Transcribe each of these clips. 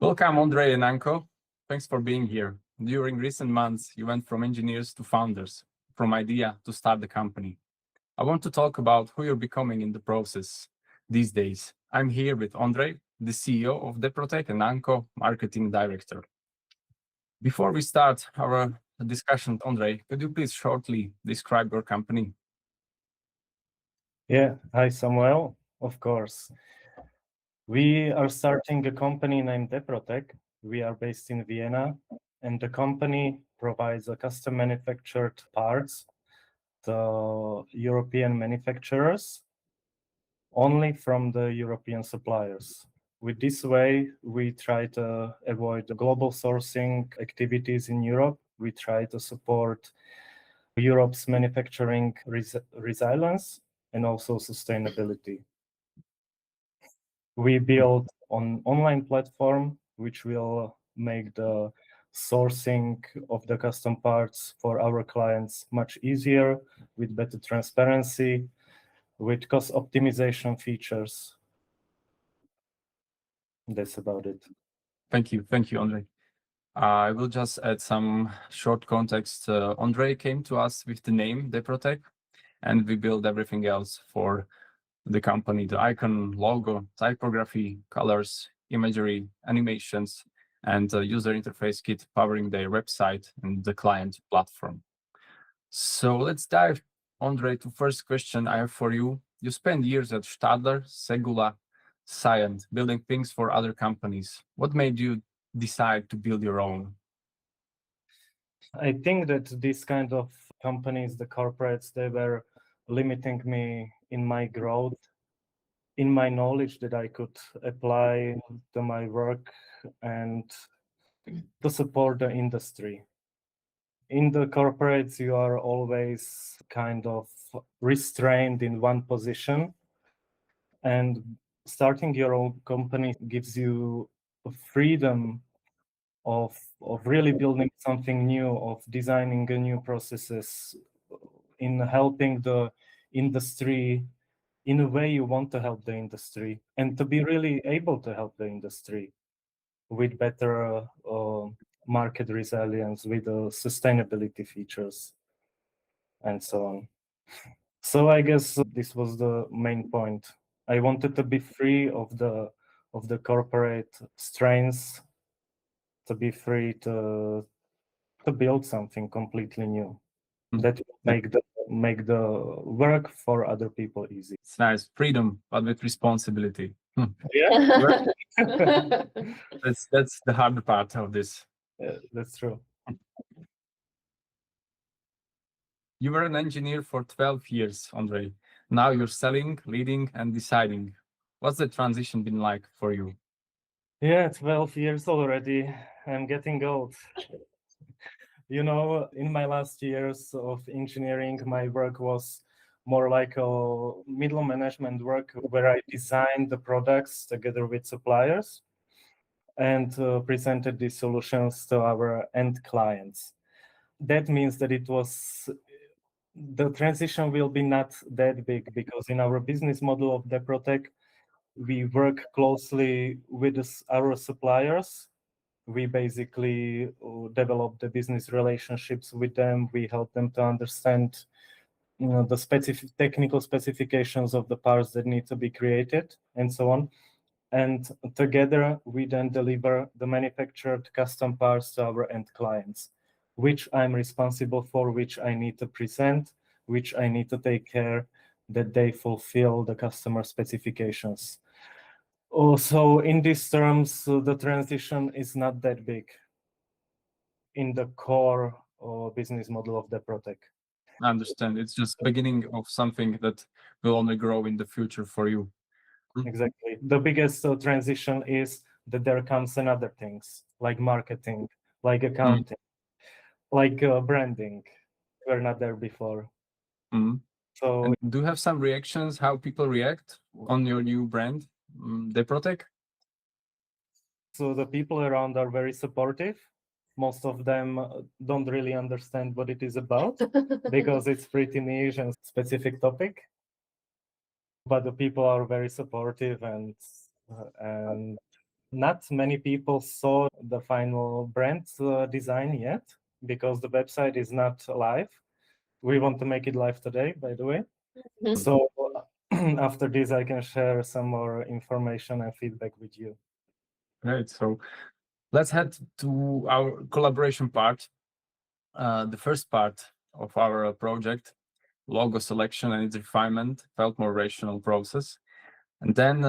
Welcome, Andrej and Anco. Thanks for being here. During recent months, you went from engineers to founders, from idea to start the company. I want to talk about who you're becoming in the process these days. I'm here with Andrej, the CEO of deprotech, and Anco, marketing director. Before we start our discussion, Andrej, could you please shortly describe your company? Yeah, hi Samuel, of course. We are starting a company named deprotech. We are based in Vienna, and the company provides a custom manufactured parts to European manufacturers only from the European suppliers. With this way, we try to avoid the global sourcing activities in Europe. We try to support Europe's manufacturing resilience and also sustainability. We build an online platform which will make the sourcing of the custom parts for our clients much easier, with better transparency, with cost optimization features. That's about it. Thank you, Andrej. I will just add some short context. Andrej came to us with the name deprotech, and we build everything else for the company: the icon, logo, typography, colors, imagery, animations, and a user interface kit powering their website and the client platform. So let's dive, Andrej, to first question I have for you. You spent years at Stadler, Segula, Scient, building things for other companies. What made you decide to build your own? I think that this kind of companies, the corporates, they were limiting me in my growth, in my knowledge that I could apply to my work and to support the industry. In the corporates, you are always kind of restrained in one position, and starting your own company gives you a freedom of really building something new, of designing a new processes, in helping the industry in a way you want to help the industry, and to be really able to help the industry with better market resilience, with sustainability features, and so on. So I guess this was the main point. I wanted to be free of the corporate strains, to be free to build something completely new that will make the work for other people easy. It's nice, freedom, but with responsibility. Yeah, That's the hard part of this. that's true. You were an engineer for 12 years, Andrej. Now you're selling, leading, and deciding. What's the transition been like for you? Yeah, 12 years already. I'm getting old. You know, in my last years of engineering, my work was more like a middle management work where I designed the products together with suppliers and presented these solutions to our end clients. That means that the transition will be not that big, because in our business model of deprotech, we work closely with our suppliers. We basically develop the business relationships with them. We help them to understand, the specific technical specifications of the parts that need to be created, and so on. And together, we then deliver the manufactured custom parts to our end clients, which I'm responsible for, which I need to present, which I need to take care that they fulfill the customer specifications. Also, in these terms, the transition is not that big in the core business model of deprotech. I understand. It's just beginning of something that will only grow in the future for you. Exactly. The biggest transition is that there comes another things like marketing, like accounting, like branding. We're not there before. So, and do you have some reactions, how people react on your new brand, deprotech? So the people around are very supportive. Most of them don't really understand what it is about because it's pretty niche and specific topic. But the people are very supportive, and Not many people saw the final brand design yet because the website is not live. We want to make it live today, by the way. So after this, I can share some more information and feedback with you. Great. So let's head to our collaboration part. The first part of our project, logo selection and its refinement, felt more rational process. And then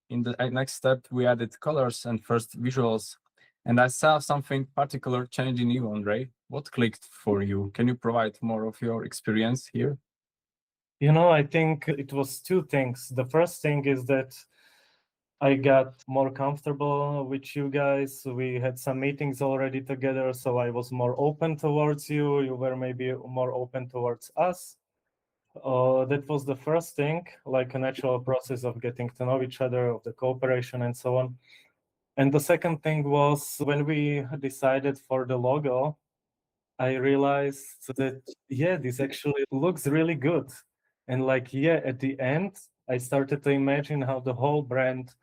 in the next step, we added colors and first visuals. And I saw something particular change in you, Andrej. What clicked for you? Can you provide more of your experience here? You know, I think it was two things. The first thing is that I got more comfortable with you guys. We had some meetings already together, so I was more open towards you. You were maybe more open towards us. That was the first thing, like a natural process of getting to know each other, of the cooperation and so on. And the second thing was when we decided for the logo, I realized that, yeah, this actually looks really good. And like, yeah, at the end, I started to imagine how the whole brand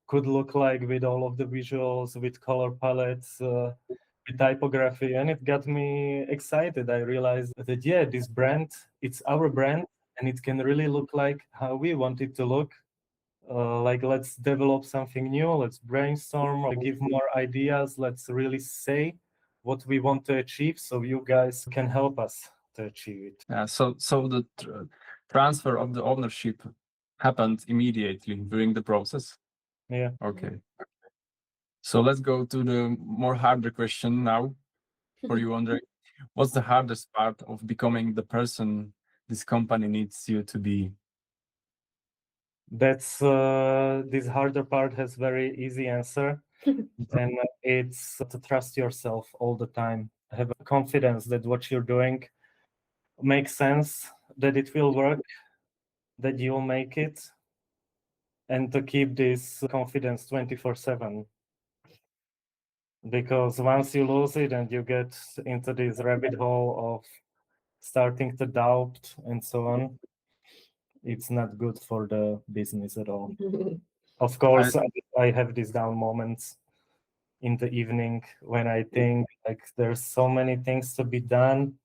could look like with all of the visuals, with color palettes, with typography. And it got me excited. I realized that, yeah, this brand, it's our brand and it can really look like how we want it to look. Like, let's develop something new, let's brainstorm, give more ideas, let's really say what we want to achieve so you guys can help us to achieve it. Yeah, so the transfer of the ownership happened immediately during the process. Yeah. Okay. So let's go to the more harder question now for you, Andrej. What's the hardest part of becoming the person this company needs you to be? That's this harder part has very easy answer, and it's to trust yourself all the time. Have confidence that what you're doing makes sense, that it will work, that you'll make it, and to keep this confidence 24/7. Because once you lose it and you get into this rabbit hole of starting to doubt and so on, it's not good for the business at all. Of course, I have these down moments in the evening when I think like there's so many things to be done.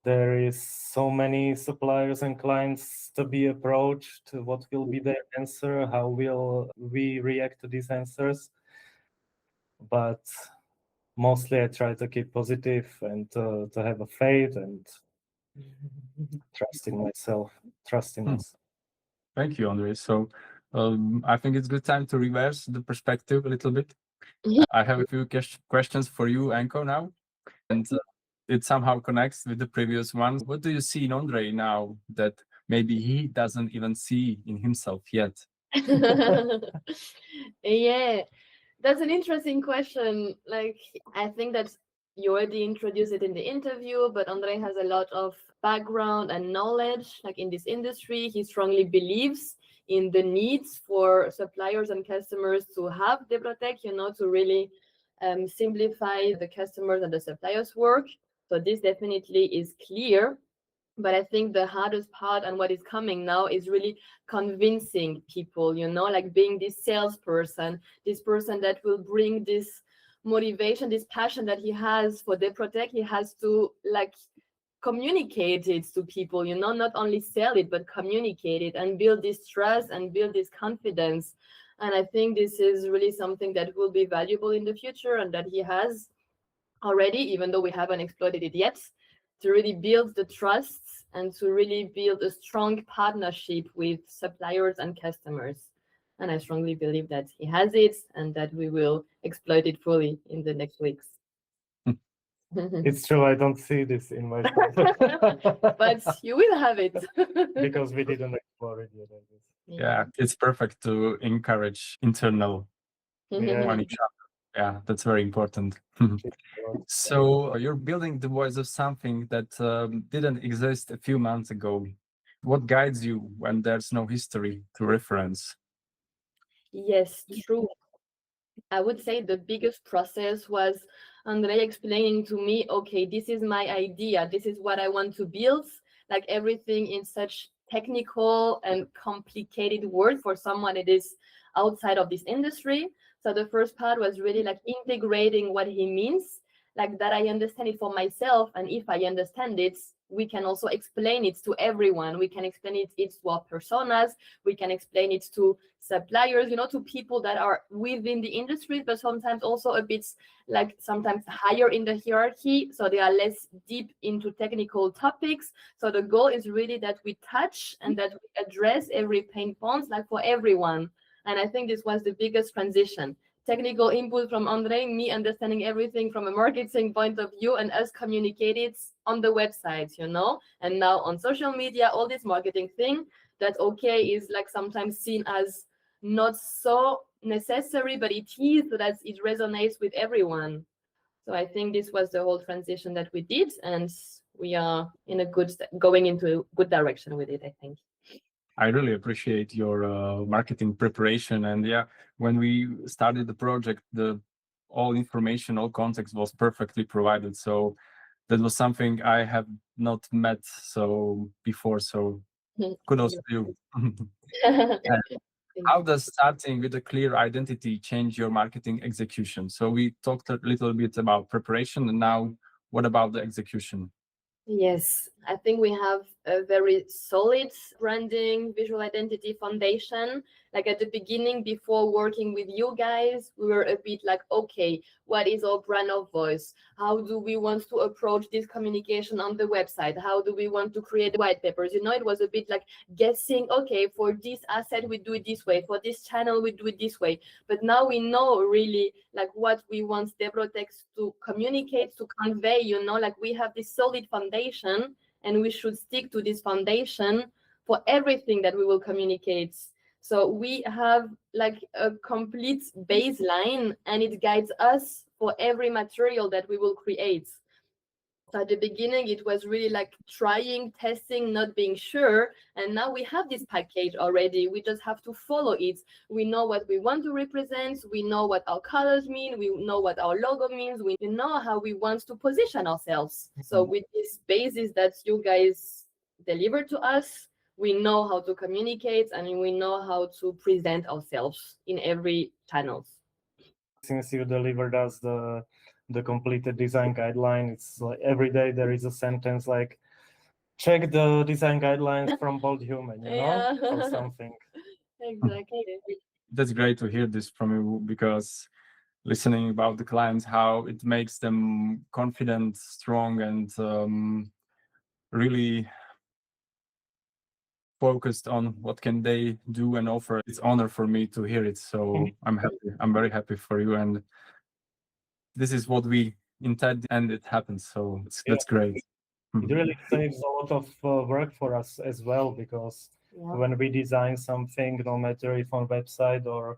There is so many suppliers and clients to be approached. What will be their answer? How will we react to these answers? But mostly I try to keep positive and to have a faith and trusting myself. Thank you, Andrej. So I think it's good time to reverse the perspective a little bit. I have a few questions for you, Anco, now. And it somehow connects with the previous ones. What do you see in Andrej now that maybe he doesn't even see in himself yet? Yeah, that's an interesting question. Like, I think that you already introduced it in the interview, but Andrej has a lot of background and knowledge, like in this industry. He strongly believes in the needs for suppliers and customers to have deprotech, to really simplify the customers and the suppliers' work. So this definitely is clear. But I think the hardest part and what is coming now is really convincing people, like being this salesperson, this person that will bring this motivation, this passion that he has for deprotech. He has to like communicate it to people, not only sell it, but communicate it and build this trust and build this confidence. And I think this is really something that will be valuable in the future and that he has already, even though we haven't exploited it yet, to really build the trust and to really build a strong partnership with suppliers and customers. And I strongly believe that he has it and that we will exploit it fully in the next weeks. It's true, I don't see this in my but you will have it. because we didn't explore it yet. Yeah, it's perfect to encourage internal on each other. Yeah, that's very important. So you're building the voice of something that didn't exist a few months ago. What guides you when there's no history to reference? Yes, true. I would say the biggest process was Andrej explaining to me, okay, this is my idea. This is what I want to build. Like everything in such technical and complicated words for someone that is outside of this industry. So the first part was really like integrating what he means, like that I understand it for myself. And if I understand it, we can also explain it to everyone. We can explain it to our personas. We can explain it to suppliers, to people that are within the industry, but sometimes also a bit like sometimes higher in the hierarchy. So they are less deep into technical topics. So the goal is really that we touch and that we address every pain points, like for everyone. And I think this was the biggest transition. Technical input from Andrej, me understanding everything from a marketing point of view, and us communicate it on the website, and now on social media, all this marketing thing that is like sometimes seen as not so necessary, but it is, so that it resonates with everyone. So I think this was the whole transition that we did, and we are going into a good direction with it, I think. I really appreciate your marketing preparation. And yeah, when we started the project, all information, all context was perfectly provided. So that was something I have not met before. So kudos to you. How does starting with a clear identity change your marketing execution? So we talked a little bit about preparation, and now what about the execution? Yes, I think we have a very solid branding, visual identity foundation. Like at the beginning, before working with you guys, we were a bit like, okay, what is our brand of voice? How do we want to approach this communication on the website? How do we want to create white papers? It was a bit like guessing, okay, for this asset, we do it this way. For this channel, we do it this way. But now we know really like what we want deprotech to communicate, to convey, like we have this solid foundation, and we should stick to this foundation for everything that we will communicate. So we have like a complete baseline, and it guides us for every material that we will create. So at the beginning, it was really like trying, testing, not being sure. And now we have this package already. We just have to follow it. We know what we want to represent. We know what our colors mean. We know what our logo means. We know how we want to position ourselves. So with this basis that you guys deliver to us, we know how to communicate, and we know how to present ourselves in every channels. Since you delivered us the completed design guideline, it's like every day there is a sentence like, check the design guidelines from BOLDHUMAN, or something. Exactly. That's great to hear this from you, because listening about the clients, how it makes them confident, strong, and really focused on what can they do and offer. It's honor for me to hear it. So I'm happy. I'm very happy for you. And this is what we intend, and it happens. So that's great. It really saves a lot of work for us as well, because when we design something, no matter if on website or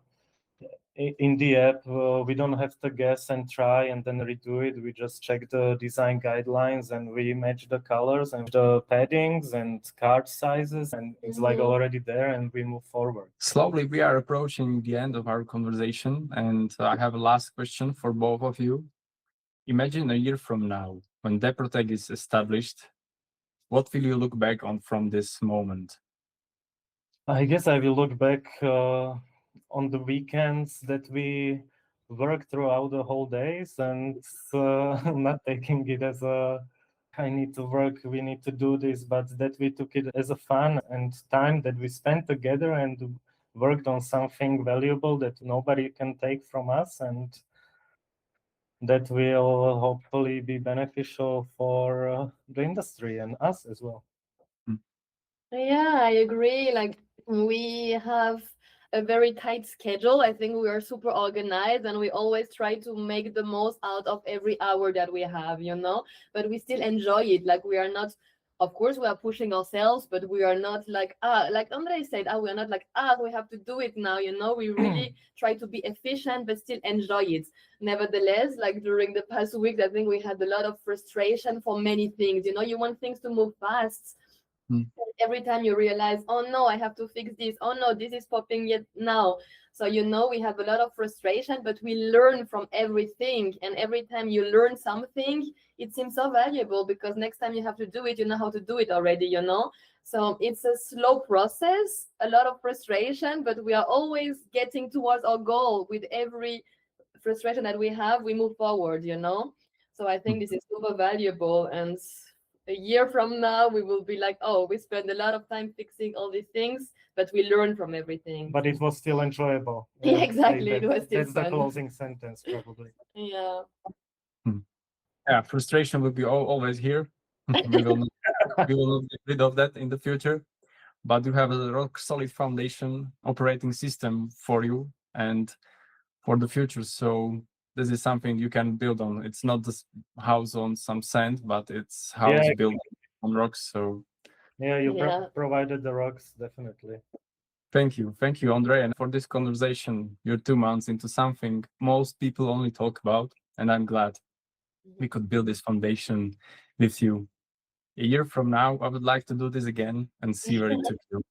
in the app, we don't have to guess and try and then redo it. We just check the design guidelines and we match the colors and the paddings and card sizes, and it's like already there, and we move forward. Slowly, we are approaching the end of our conversation, and I have a last question for both of you. Imagine a year from now, when deprotech is established, what will you look back on from this moment? I guess I will look back on the weekends that we worked throughout the whole days, and not taking it as I need to work, we need to do this, but that we took it as a fun and time that we spent together and worked on something valuable that nobody can take from us, and that will hopefully be beneficial for the industry and us as well. Yeah, I agree. Like we have a very tight schedule. I think we are super organized, and we always try to make the most out of every hour that we have, but we still enjoy it. Like we are not, of course, we are pushing ourselves, but we are not like, like Andrej said, we are not like, we have to do it now, we really try to be efficient, but still enjoy it. Nevertheless, like during the past weeks, I think we had a lot of frustration for many things. You want things to move fast, Every time you realize, oh no, I have to fix this. Oh no, this is popping yet now. So we have a lot of frustration, but we learn from everything. And every time you learn something, it seems so valuable because next time you have to do it, you know how to do it already, So it's a slow process, a lot of frustration, but we are always getting towards our goal. With every frustration that we have, we move forward, So I think this is super valuable. And a year from now, we will be like, oh, we spent a lot of time fixing all these things, but we learn from everything. But it was still enjoyable. Yeah, exactly. It was still that's fun. the closing sentence, probably. Yeah. Yeah, frustration will be always here. we will not get rid of that in the future, but you have a rock solid foundation operating system for you and for the future. So this is something you can build on. It's not this house on some sand, but it's house built on rocks. So yeah, you provided the rocks, definitely. Thank you, Andrej, and for this conversation. You're 2 months into something most people only talk about, and I'm glad we could build this foundation with you. A year from now, I would like to do this again and see where it took you.